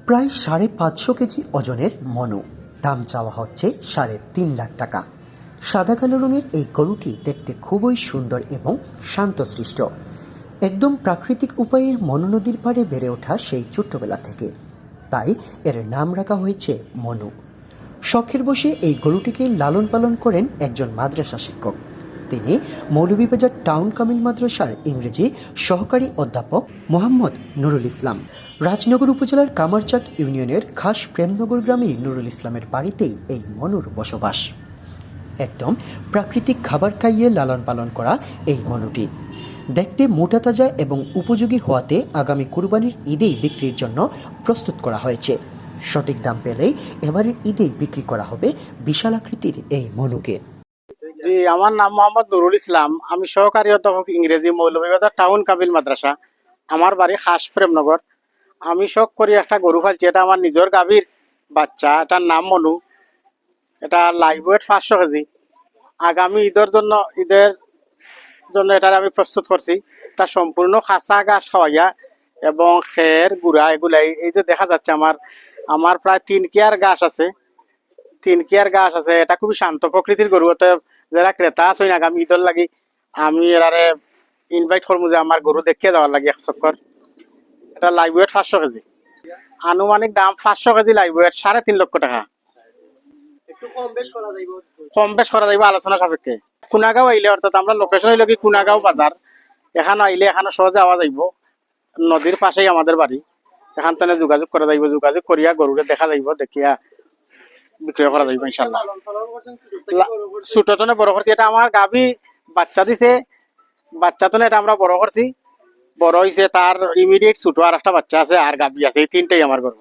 প্রায় 550 কেজি ওজনের মনু, দাম চাওয়া হচ্ছে 3.5 লাখ টাকা। সাদা কালো রঙের এই গরুটি দেখতে খুবই সুন্দর এবং শান্তশিষ্ট। একদম প্রাকৃতিক উপায়ে মনু নদীর পাড়ে বেড়ে ওঠা সেই ছোট্টবেলা থেকে, তাই এর নাম রাখা হয়েছে মনু। শখের বসে এই গরুটিকে লালন পালন করেন একজন মাদ্রাসা শিক্ষক। তিনি মৌলভীবাজার টাউন কামিল মাদ্রাসার ইংরেজি সহকারী অধ্যাপক মোহাম্মদ নুরুল ইসলাম। রাজনগর উপজেলার কামারচাক ইউনিয়নের খাস প্রেমনগর গ্রামে নুরুল ইসলামের বাড়িতেই এই মনুর বসবাস। একদম প্রাকৃতিক খাবার খাইয়ে লালন পালন করা এই মনুটি দেখতে মোটা তাজা এবং উপযোগী হওয়াতে আগামী কুরবানির ঈদেই বিক্রির জন্য প্রস্তুত করা হয়েছে। সঠিক দাম পেলেই এবারের ঈদেই বিক্রি করা হবে বিশাল আকৃতির এই মনুকে। জি, আমার নাম মোহাম্মদ নুরুল ইসলাম। আমি সহকারী অধ্যাপক ইংরেজি, মৌলভীবাজার টাউন কাবিল মাদ্রাসা। আমার বাড়ি খাস প্রেমনগর। আমি শখ করি একটা গরু ফালছি, এটা আমার নিজের গাভীর বাচ্চা। এটার নাম মনু। এটা লাইভ ওয়েট 500 কেজি। আগামী ঈদের জন্য এটার আমি প্রস্তুত করছি। এটা সম্পূর্ণ খাসা ঘাস খাওয়াইয়া এবং খের গুড়া এগুলাই। এই যে দেখা যাচ্ছে আমার প্রায় 3 কেয়ার ঘাস আছে। 3 কেয়ার ঘাস আছে। এটা খুবই শান্ত প্রকৃতির গরু। অতএব যারা ক্রেতা আছে আগামী ঈদের লাগি আমি এরারে ইনভাইট করবো যে আমার গরু দেখিয়ে দেওয়ার লাগে এক চক্কর। এটা লাইভ ওয়েট 500 কেজি। আনুমানিক দাম 500 কেজি লাইভ ওয়েট 3.5 লক্ষ টাকা। কম বেশ করা যাইব আলোচনা সাপেক্ষে। কুনাগাঁও আইলে, অর্থাৎ আমরা লোকেশন হইল কি কুনাগাঁও বাজার, এখানে আইলে এখানে সহজে আওয়া যাইব। নদীর পাশেই আমাদের বাড়ি। এখান থেকে যোগাযোগ করা যাইব। যোগাযোগ করিয়া গরুরে দেখা যাইব, দেখিয়া বিক্রয় করা যাইব ইনশাল্লাহ। ছোট তনে বড় করছি। এটা আমার গাভী বাচ্চা দিছে। বাচ্চা তনে এটা আমরা বড় করছি। বড় হয়েছে, তার ইমিডিয়েট ছোট আর একটা বাচ্চা আছে আর গাভী আছে। এই 3টাই আমার গরু।